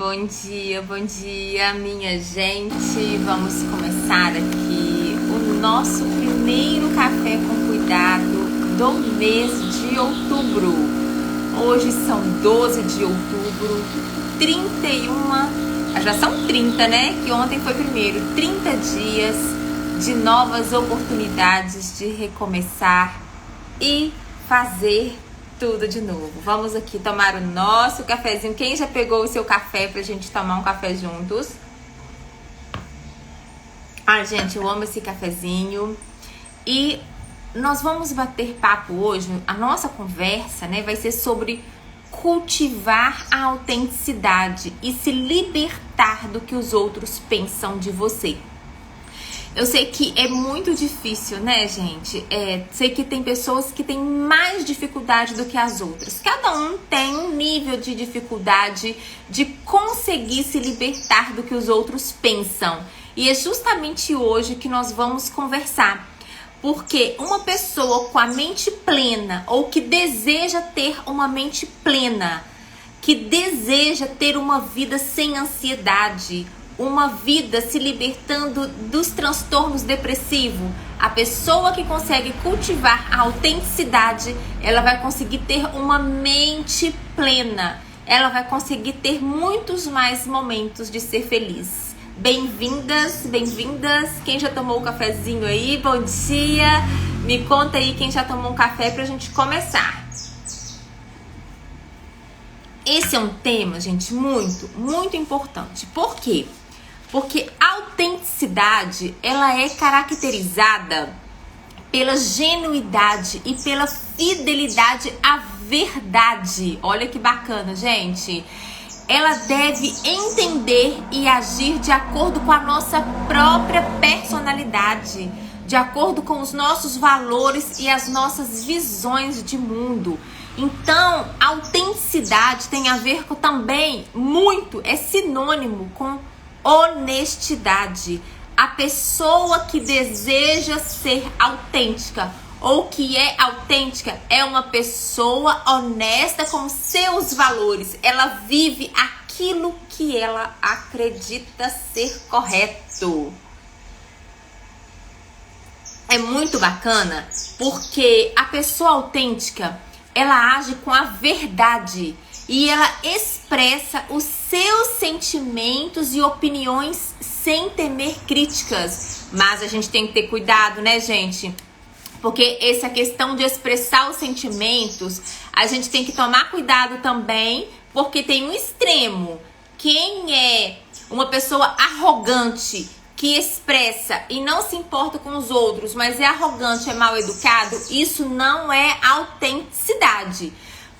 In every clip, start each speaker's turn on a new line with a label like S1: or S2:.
S1: bom dia, minha gente. Vamos começar aqui o nosso primeiro café com cuidado do mês de outubro. Hoje são 12 de outubro, 31, já são 30, né? Que ontem foi primeiro, 30 dias de novas oportunidades de recomeçar e fazer tudo de novo. Vamos aqui tomar o nosso cafezinho. Quem já pegou o seu café pra gente tomar um café juntos? Ai, gente, eu amo esse cafezinho. E nós vamos bater papo hoje. A nossa conversa, né, vai ser sobre cultivar a autenticidade e se libertar do que os outros pensam de você. Eu sei que é muito difícil, né, gente? Sei que tem pessoas que têm mais dificuldade do que as outras. Cada um tem um nível de dificuldade de conseguir se libertar do que os outros pensam. E é justamente hoje que nós vamos conversar. Porque uma pessoa com a mente plena, ou que deseja ter uma mente plena, que deseja ter uma vida sem ansiedade, uma vida se libertando dos transtornos depressivos, a pessoa que consegue cultivar a autenticidade, ela vai conseguir ter uma mente plena, ela vai conseguir ter muitos mais momentos de ser feliz. Bem-vindas, bem-vindas. Quem já tomou o cafezinho aí? Bom dia. Me conta aí quem já tomou um café pra gente começar. Esse é um tema, gente, muito importante. Por quê? Porque a autenticidade, ela é caracterizada pela genuidade e pela fidelidade à verdade. Olha que bacana, gente. Ela deve entender e agir de acordo com a nossa própria personalidade, de acordo com os nossos valores e as nossas visões de mundo. Então, a autenticidade tem a ver com também é sinônimo com honestidade. A pessoa que deseja ser autêntica ou que é autêntica é uma pessoa honesta com seus valores. Ela vive aquilo que ela acredita ser correto. É muito bacana porque a pessoa autêntica, ela age com a verdade e ela expressa os seus sentimentos e opiniões sem temer críticas. Mas a gente tem que ter cuidado, né, gente? Porque essa questão de expressar os sentimentos, a gente tem que tomar cuidado também, porque tem um extremo. Quem é uma pessoa arrogante, que expressa e não se importa com os outros, mas é arrogante, é mal educado, isso não é autenticidade.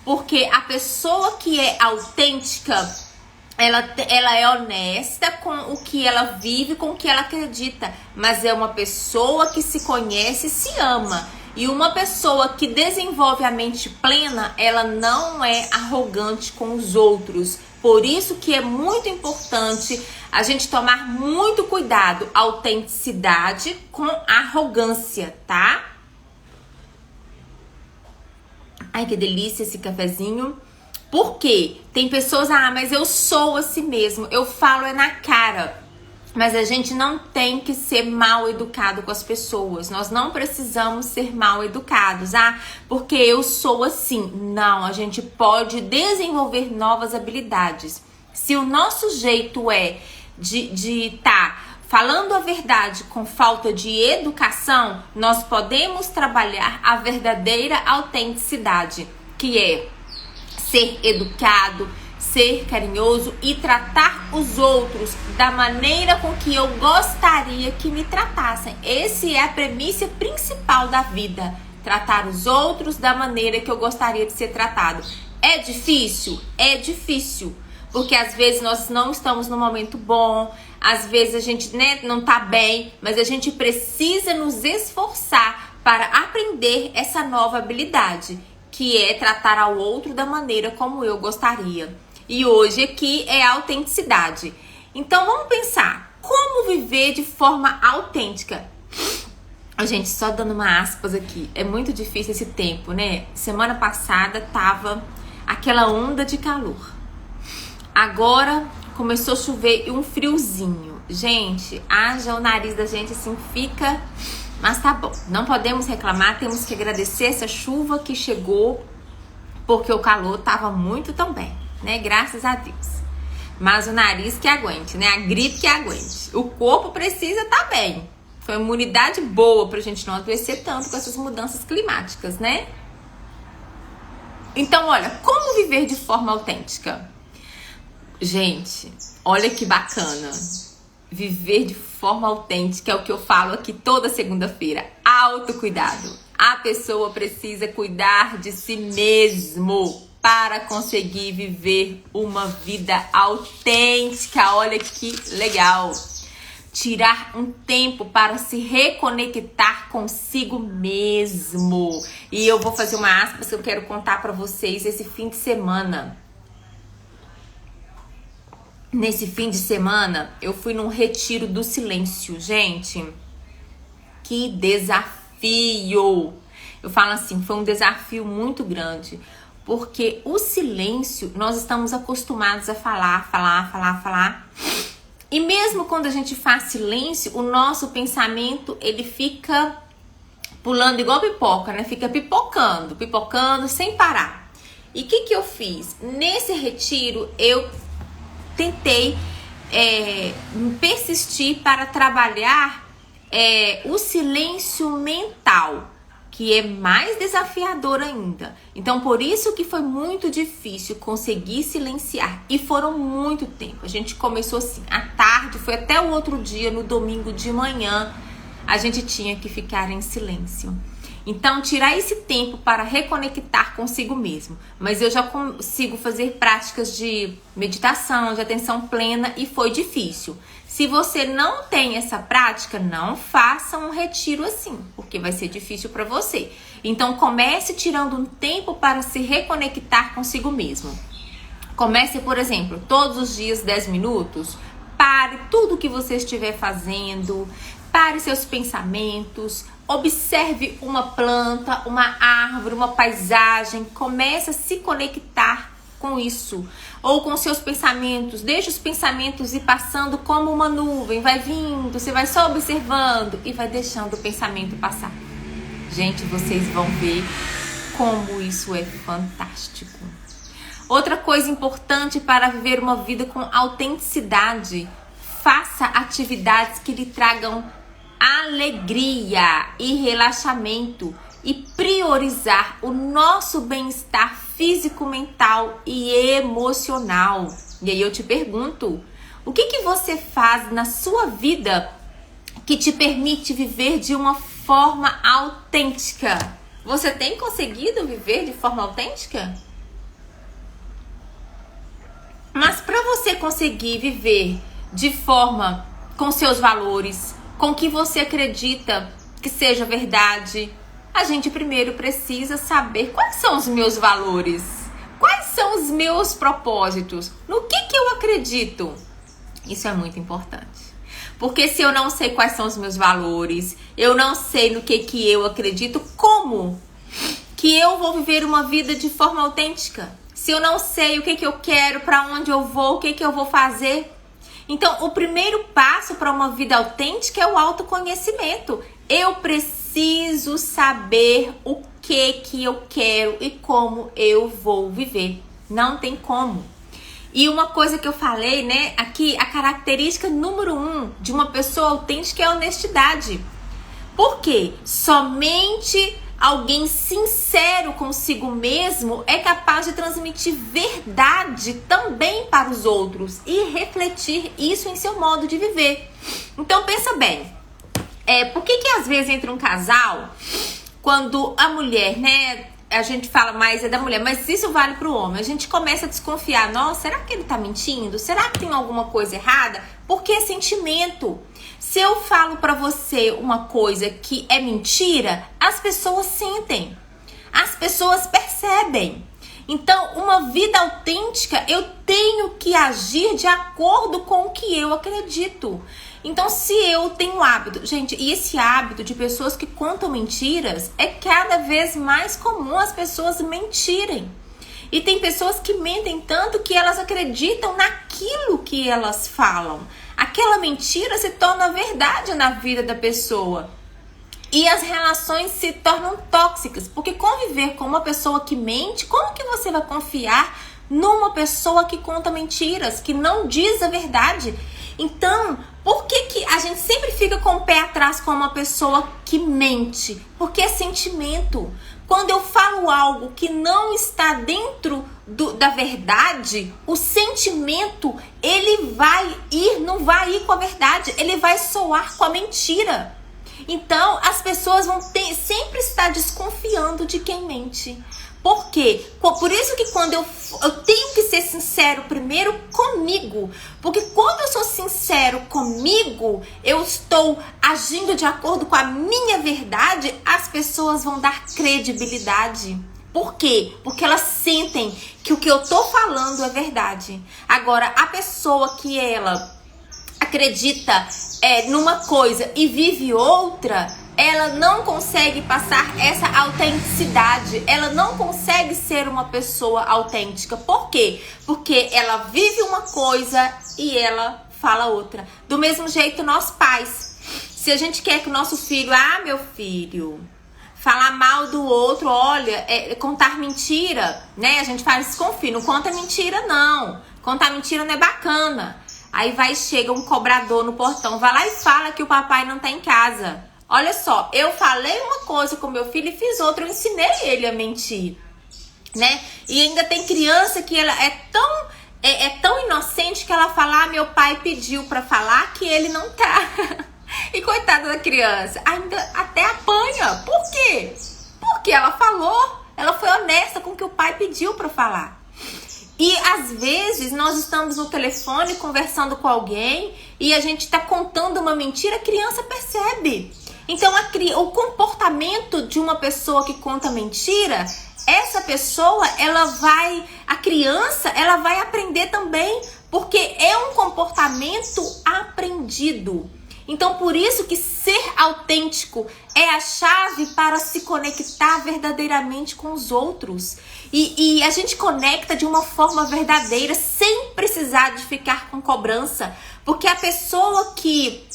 S1: Porque a pessoa que é autêntica, ela é honesta com o que ela vive, com o que ela acredita. Mas é uma pessoa que se conhece e se ama. E uma pessoa que desenvolve a mente plena, ela não é arrogante com os outros. Por isso que é muito importante a gente tomar muito cuidado. Autenticidade com arrogância, tá? Ai, que delícia esse cafezinho. Por quê? Tem pessoas, mas eu sou assim mesmo, eu falo na cara. Mas a gente não tem que ser mal educado com as pessoas. Nós não precisamos ser mal educados, porque eu sou assim. Não, a gente pode desenvolver novas habilidades. Se o nosso jeito é de estar falando a verdade com falta de educação, nós podemos trabalhar a verdadeira autenticidade, que é ser educado, ser carinhoso e tratar os outros da maneira com que eu gostaria que me tratassem. Essa é a premissa principal da vida. Tratar os outros da maneira que eu gostaria de ser tratado. É difícil? É difícil. Porque às vezes nós não estamos no momento bom, às vezes a gente, não tá bem, mas a gente precisa nos esforçar para aprender essa nova habilidade, que é tratar ao outro da maneira como eu gostaria. E hoje aqui é a autenticidade. Então vamos pensar, como viver de forma autêntica? Gente, só dando uma aspas aqui, é muito difícil esse tempo, né? Semana passada tava aquela onda de calor. Agora começou a chover e um friozinho. Gente, haja o nariz da gente assim, fica... Mas tá bom, não podemos reclamar, temos que agradecer essa chuva que chegou, porque o calor tava muito também, né? Graças a Deus. Mas o nariz que aguente, né? A gripe que aguente. O corpo precisa tá bem. Foi uma imunidade boa pra gente não adoecer tanto com essas mudanças climáticas, né? Então, olha, como viver de forma autêntica? Gente, olha que bacana. Viver de forma autêntica é o que eu falo aqui toda segunda-feira. Autocuidado. A pessoa precisa cuidar de si mesmo para conseguir viver uma vida autêntica. Olha que legal. Tirar um tempo para se reconectar consigo mesmo. E eu vou fazer uma aspas que eu quero contar para vocês esse fim de semana. Nesse fim de semana, eu fui num retiro do silêncio. Gente, que desafio! Eu falo assim, foi um desafio muito grande. Porque o silêncio, nós estamos acostumados a falar. E mesmo quando a gente faz silêncio, o nosso pensamento, ele fica pulando igual pipoca, né? Fica pipocando sem parar. E o que eu fiz? Nesse retiro, eu tentei persistir para trabalhar o silêncio mental, que é mais desafiador ainda. Então, por isso que foi muito difícil conseguir silenciar. E foram muito tempo. A gente começou assim, à tarde, foi até o outro dia, no domingo de manhã, a gente tinha que ficar em silêncio. Então, tirar esse tempo para reconectar consigo mesmo. Mas eu já consigo fazer práticas de meditação, de atenção plena e foi difícil. Se você não tem essa prática, não faça um retiro assim, porque vai ser difícil para você. Então, comece tirando um tempo para se reconectar consigo mesmo. Comece, por exemplo, todos os dias 10 minutos. Pare tudo que você estiver fazendo. Pare seus pensamentos. Observe uma planta, uma árvore, uma paisagem. Comece a se conectar com isso. Ou com seus pensamentos. Deixa os pensamentos ir passando como uma nuvem. Vai vindo, você vai só observando e vai deixando o pensamento passar. Gente, vocês vão ver como isso é fantástico. Outra coisa importante para viver uma vida com autenticidade. Faça atividades que lhe tragam alegria e relaxamento e priorizar o nosso bem-estar físico, mental e emocional. E aí eu te pergunto, o que você faz na sua vida que te permite viver de uma forma autêntica? Você tem conseguido viver de forma autêntica? Mas para você conseguir viver de forma com seus valores, com o que você acredita que seja verdade, a gente primeiro precisa saber quais são os meus valores, quais são os meus propósitos, no que eu acredito. Isso é muito importante. Porque se eu não sei quais são os meus valores, eu não sei no que eu acredito, como que eu vou viver uma vida de forma autêntica? Se eu não sei o que eu quero, para onde eu vou, o que eu vou fazer. Então, o primeiro passo para uma vida autêntica é o autoconhecimento. Eu preciso saber o que eu quero e como eu vou viver. Não tem como. E uma coisa que eu falei, né, aqui, a característica número 1 de uma pessoa autêntica é a honestidade. Por quê? Somente alguém sincero consigo mesmo é capaz de transmitir verdade também para os outros e refletir isso em seu modo de viver. Então pensa bem, por que às vezes entra um casal, quando a mulher, né, a gente fala mais da mulher, mas isso vale para o homem, a gente começa a desconfiar, nossa, será que ele tá mentindo? Será que tem alguma coisa errada? Porque é sentimento. Se eu falo pra você uma coisa que é mentira, as pessoas sentem, as pessoas percebem. Então, uma vida autêntica, eu tenho que agir de acordo com o que eu acredito. Então, se eu tenho hábito, gente, e esse hábito de pessoas que contam mentiras, é cada vez mais comum as pessoas mentirem. E tem pessoas que mentem tanto que elas acreditam naquilo que elas falam. Aquela mentira se torna verdade na vida da pessoa. E as relações se tornam tóxicas. Porque conviver com uma pessoa que mente, como que você vai confiar numa pessoa que conta mentiras, que não diz a verdade? Então, por que a gente sempre fica com o pé atrás com uma pessoa que mente? Porque é sentimento. Quando eu falo algo que não está dentro da verdade, o sentimento, ele não vai ir com a verdade, ele vai soar com a mentira. Então, as pessoas vão sempre estar desconfiando de quem mente. Por quê? Por isso que quando eu tenho que ser sincero primeiro comigo. Porque quando eu sou sincero comigo, eu estou agindo de acordo com a minha verdade, as pessoas vão dar credibilidade. Por quê? Porque elas sentem que o que eu tô falando é verdade. Agora, a pessoa que ela acredita numa coisa e vive outra, ela não consegue passar essa autenticidade, ela não consegue ser uma pessoa autêntica. Por quê? Porque ela vive uma coisa e ela fala outra. Do mesmo jeito, nós pais, se a gente quer que o nosso filho, meu filho, falar mal do outro, olha, contar mentira, né? A gente fala isso com o filho, não conta mentira não, contar mentira não é bacana. Aí chega um cobrador no portão, vai lá e fala que o papai não tá em casa. Olha só, eu falei uma coisa com meu filho e fiz outra, eu ensinei ele a mentir, né? E ainda tem criança que ela é tão inocente que ela fala, meu pai pediu pra falar que ele não tá. E coitada da criança, ainda até apanha. Por quê? Porque ela falou, ela foi honesta com o que o pai pediu pra falar. E às vezes nós estamos no telefone conversando com alguém e a gente tá contando uma mentira, a criança percebe. Então o comportamento de uma pessoa que conta mentira, essa pessoa, a criança, ela vai aprender também, porque é um comportamento aprendido. Então, por isso que ser autêntico é a chave para se conectar verdadeiramente com os outros. E a gente conecta de uma forma verdadeira, sem precisar de ficar com cobrança. Porque a pessoa que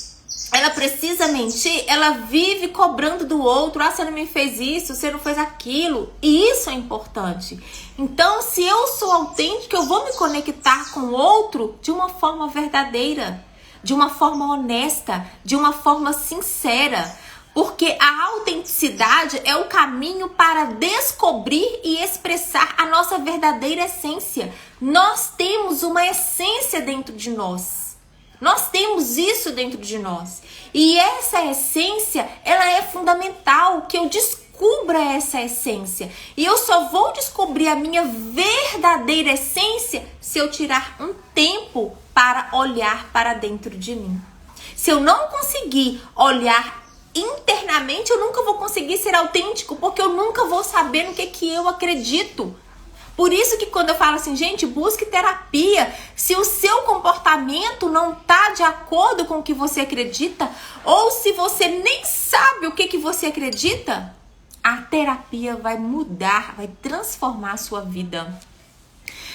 S1: ela precisa mentir, ela vive cobrando do outro. Você não me fez isso, você não fez aquilo. E isso é importante. Então, se eu sou autêntica, eu vou me conectar com o outro de uma forma verdadeira, de uma forma honesta, de uma forma sincera. Porque a autenticidade é o caminho para descobrir e expressar a nossa verdadeira essência. Nós temos uma essência dentro de nós. Nós temos isso dentro de nós. E essa essência, ela é fundamental que eu descubra essa essência. E eu só vou descobrir a minha verdadeira essência se eu tirar um tempo para olhar para dentro de mim. Se eu não conseguir olhar internamente, eu nunca vou conseguir ser autêntico, porque eu nunca vou saber no que eu acredito. Por isso que quando eu falo assim, gente, busque terapia. Se o seu comportamento não está de acordo com o que você acredita, ou se você nem sabe o que você acredita, a terapia vai mudar, vai transformar a sua vida.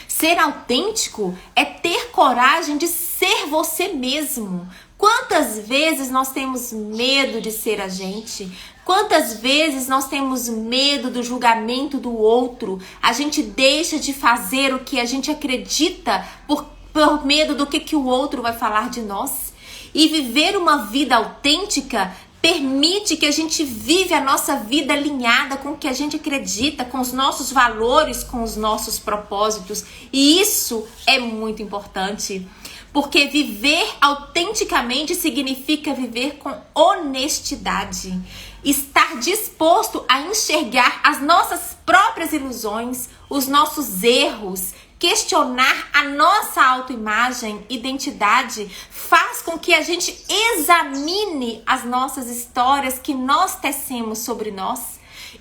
S1: Ser autêntico é ter coragem de ser você mesmo. Quantas vezes nós temos medo de ser a gente? Quantas vezes nós temos medo do julgamento do outro? A gente deixa de fazer o que a gente acredita por medo do que o outro vai falar de nós. E viver uma vida autêntica permite que a gente vive a nossa vida alinhada com o que a gente acredita, com os nossos valores, com os nossos propósitos. E isso é muito importante. Porque viver autenticamente significa viver com honestidade. Estar disposto a enxergar as nossas próprias ilusões, os nossos erros, questionar a nossa autoimagem, identidade, faz com que a gente examine as nossas histórias que nós tecemos sobre nós,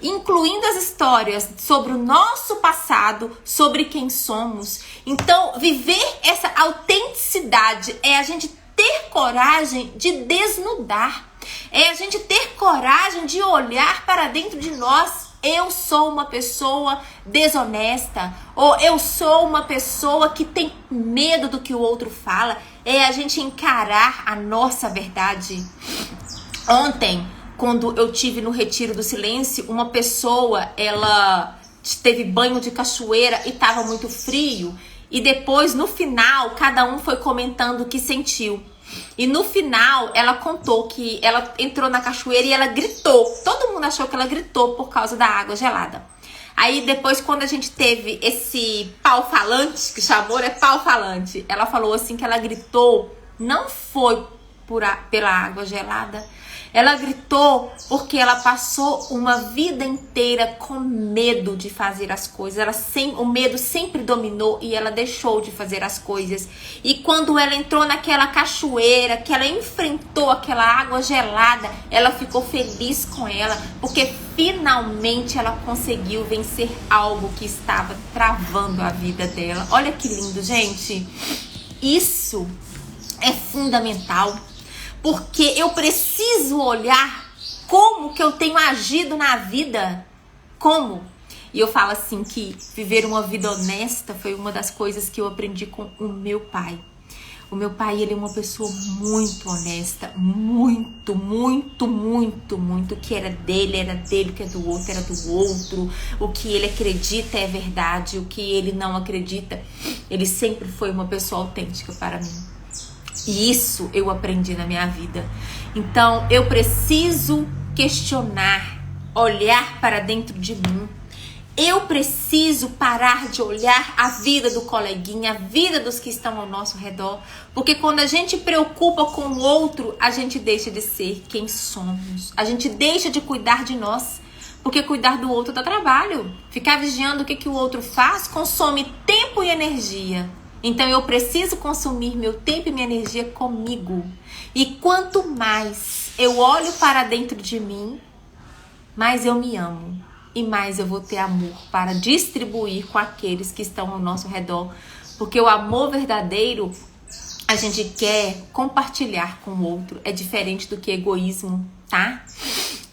S1: incluindo as histórias sobre o nosso passado, sobre quem somos. Então, viver essa autenticidade é a gente ter coragem de desnudar, é a gente ter coragem de olhar para dentro de nós eu sou uma pessoa desonesta, ou eu sou uma pessoa que tem medo do que o outro fala. É a gente encarar a nossa verdade. Ontem, quando eu tive no Retiro do Silêncio, uma pessoa, ela teve banho de cachoeira e estava muito frio. E depois, no final, cada um foi comentando o que sentiu. E no final, ela contou que ela entrou na cachoeira e ela gritou. Todo mundo achou que ela gritou por causa da água gelada. Aí depois, quando a gente teve esse pau falante, que chamou, é pau falante, ela falou assim que ela gritou, não foi pela água gelada. Ela gritou porque ela passou uma vida inteira com medo de fazer as coisas. O medo sempre dominou e ela deixou de fazer as coisas. E quando ela entrou naquela cachoeira, que ela enfrentou aquela água gelada, ela ficou feliz com ela, porque finalmente ela conseguiu vencer algo que estava travando a vida dela. Olha que lindo, gente. Isso é fundamental. Porque eu preciso olhar como que eu tenho agido na vida. Como? E eu falo assim que viver uma vida honesta foi uma das coisas que eu aprendi com o meu pai. O meu pai, ele é uma pessoa muito honesta. Muito, muito, muito, muito. O que era dele, o que é do outro, era do outro. O que ele acredita é verdade. O que ele não acredita, ele sempre foi uma pessoa autêntica para mim. E isso eu aprendi na minha vida. Então eu preciso questionar, olhar para dentro de mim. Eu preciso parar de olhar a vida do coleguinha, a vida dos que estão ao nosso redor. Porque quando a gente preocupa com o outro, a gente deixa de ser quem somos. A gente deixa de cuidar de nós. Porque cuidar do outro dá trabalho. Ficar vigiando o que o outro faz consome tempo e energia. Então eu preciso consumir meu tempo e minha energia comigo. E quanto mais eu olho para dentro de mim, mais eu me amo. E mais eu vou ter amor para distribuir com aqueles que estão ao nosso redor. Porque o amor verdadeiro, a gente quer compartilhar com o outro. É diferente do que egoísmo, tá?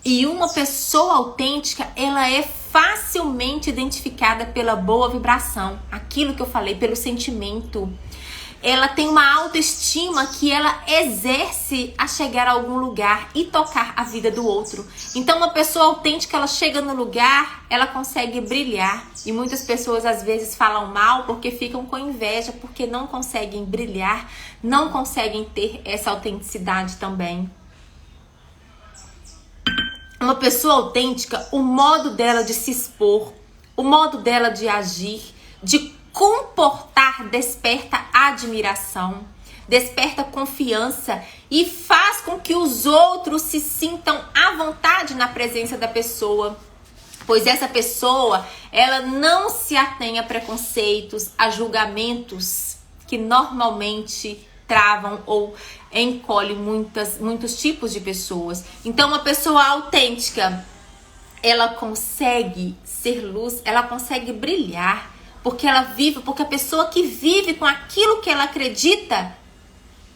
S1: E uma pessoa autêntica, ela é facilmente identificada pela boa vibração. Aquilo que eu falei, pelo sentimento. Ela tem uma autoestima que ela exerce a chegar a algum lugar e tocar a vida do outro. Então uma pessoa autêntica, ela chega no lugar, ela consegue brilhar. E muitas pessoas às vezes falam mal porque ficam com inveja, porque não conseguem brilhar, não conseguem ter essa autenticidade também. Uma pessoa autêntica, o modo dela de se expor, o modo dela de agir, de comportar, desperta admiração, desperta confiança e faz com que os outros se sintam à vontade na presença da pessoa. Pois essa pessoa, ela não se atém a preconceitos, a julgamentos que normalmente travam ou encolhem muitos tipos de pessoas. Então uma pessoa autêntica, ela consegue ser luz, ela consegue brilhar, porque ela vive, porque a pessoa que vive com aquilo que ela acredita,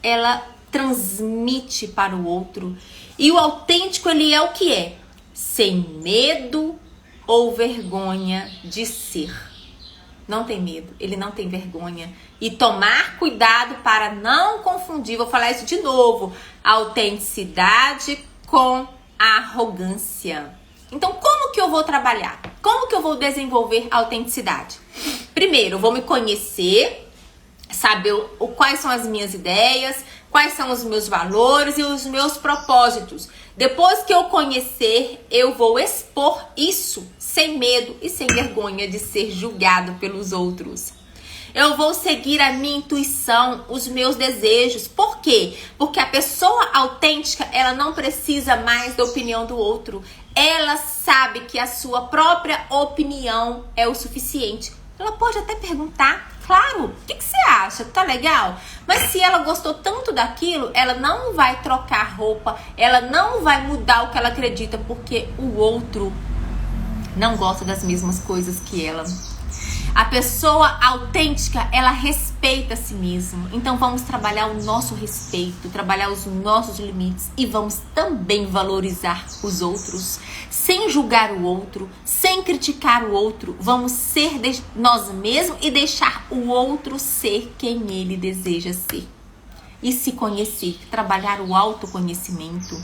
S1: ela transmite para o outro. E o autêntico, ele é o que é? Sem medo ou vergonha de ser. Não tem medo, ele não tem vergonha. E tomar cuidado para não confundir, vou falar isso de novo, a autenticidade com a arrogância. Então, como que eu vou trabalhar? Como que eu vou desenvolver a autenticidade? Primeiro, eu vou me conhecer, saber quais são as minhas ideias, quais são os meus valores e os meus propósitos. Depois que eu conhecer, eu vou expor isso sem medo e sem vergonha de ser julgado pelos outros. Eu vou seguir a minha intuição, os meus desejos. Por quê? Porque a pessoa autêntica, ela não precisa mais da opinião do outro. Ela sabe que a sua própria opinião é o suficiente. Ela pode até perguntar, claro, o que você acha? Tá legal? Mas se ela gostou tanto daquilo, ela não vai trocar roupa, ela não vai mudar o que ela acredita, porque o outro não gosta das mesmas coisas que ela. A pessoa autêntica, ela respeita a si mesma. Então vamos trabalhar o nosso respeito, trabalhar os nossos limites e vamos também valorizar os outros, sem julgar o outro, sem criticar o outro. Vamos ser nós mesmos e deixar o outro ser quem ele deseja ser. E se conhecer, trabalhar o autoconhecimento,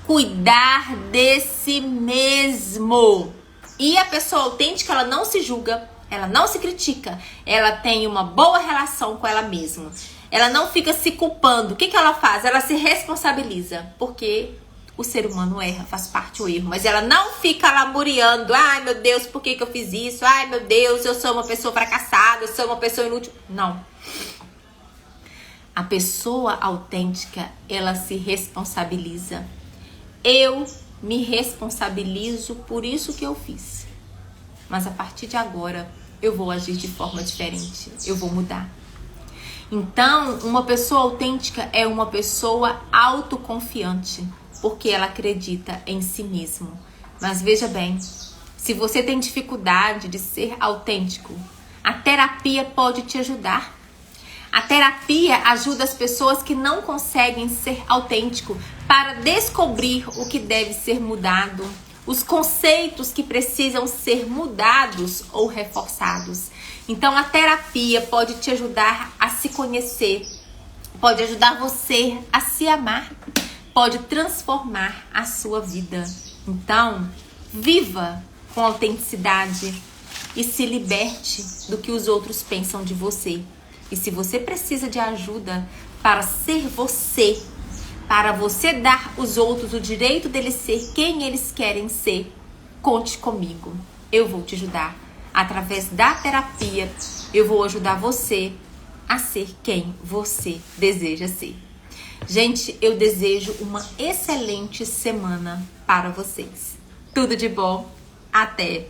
S1: cuidar de si mesmo. E a pessoa autêntica, ela não se julga, ela não se critica, ela tem uma boa relação com ela mesma. Ela não fica se culpando. O que ela faz? Ela se responsabiliza, porque o ser humano erra, faz parte do erro. Mas ela não fica lamuriando. Ai, meu Deus, por que eu fiz isso? Ai, meu Deus, eu sou uma pessoa fracassada, eu sou uma pessoa inútil. Não. A pessoa autêntica, ela se responsabiliza. Eu me responsabilizo por isso que eu fiz. Mas a partir de agora, eu vou agir de forma diferente. Eu vou mudar. Então, uma pessoa autêntica é uma pessoa autoconfiante, porque ela acredita em si mesmo. Mas veja bem, se você tem dificuldade de ser autêntico, a terapia pode te ajudar. A terapia ajuda as pessoas que não conseguem ser autêntico para descobrir o que deve ser mudado, os conceitos que precisam ser mudados ou reforçados. Então a terapia pode te ajudar a se conhecer, pode ajudar você a se amar, pode transformar a sua vida. Então, viva com autenticidade e se liberte do que os outros pensam de você. E se você precisa de ajuda para ser você, para você dar aos outros o direito deles ser quem eles querem ser, conte comigo. Eu vou te ajudar. Através da terapia, eu vou ajudar você a ser quem você deseja ser. Gente, eu desejo uma excelente semana para vocês. Tudo de bom. Até!